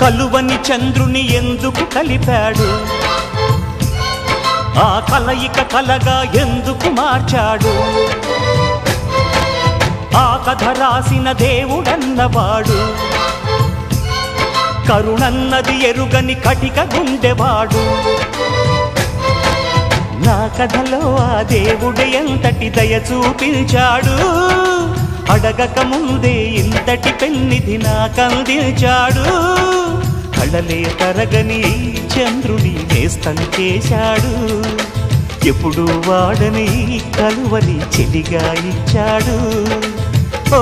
కలువని చంద్రుని ఎందుకు కలిపాడు, ఆ కలయిక కలగా ఎందుకు మార్చాడు, ఆ కథ రాసిన దేవుడన్నవాడు కరుణన్నది ఎరుగని కటిక గుండెవాడు. నా కథలో ఆ దేవుడు ఎంతటి దయ చూపించాడు, అడగక ముందే ఇంతటి పెన్నిధి నాకందించాడు. కళలే తరగని చంద్రుని నేస్తం చేశాడు, ఎప్పుడు వాడని కలువని చెలిగా ఇచ్చాడు. ఓ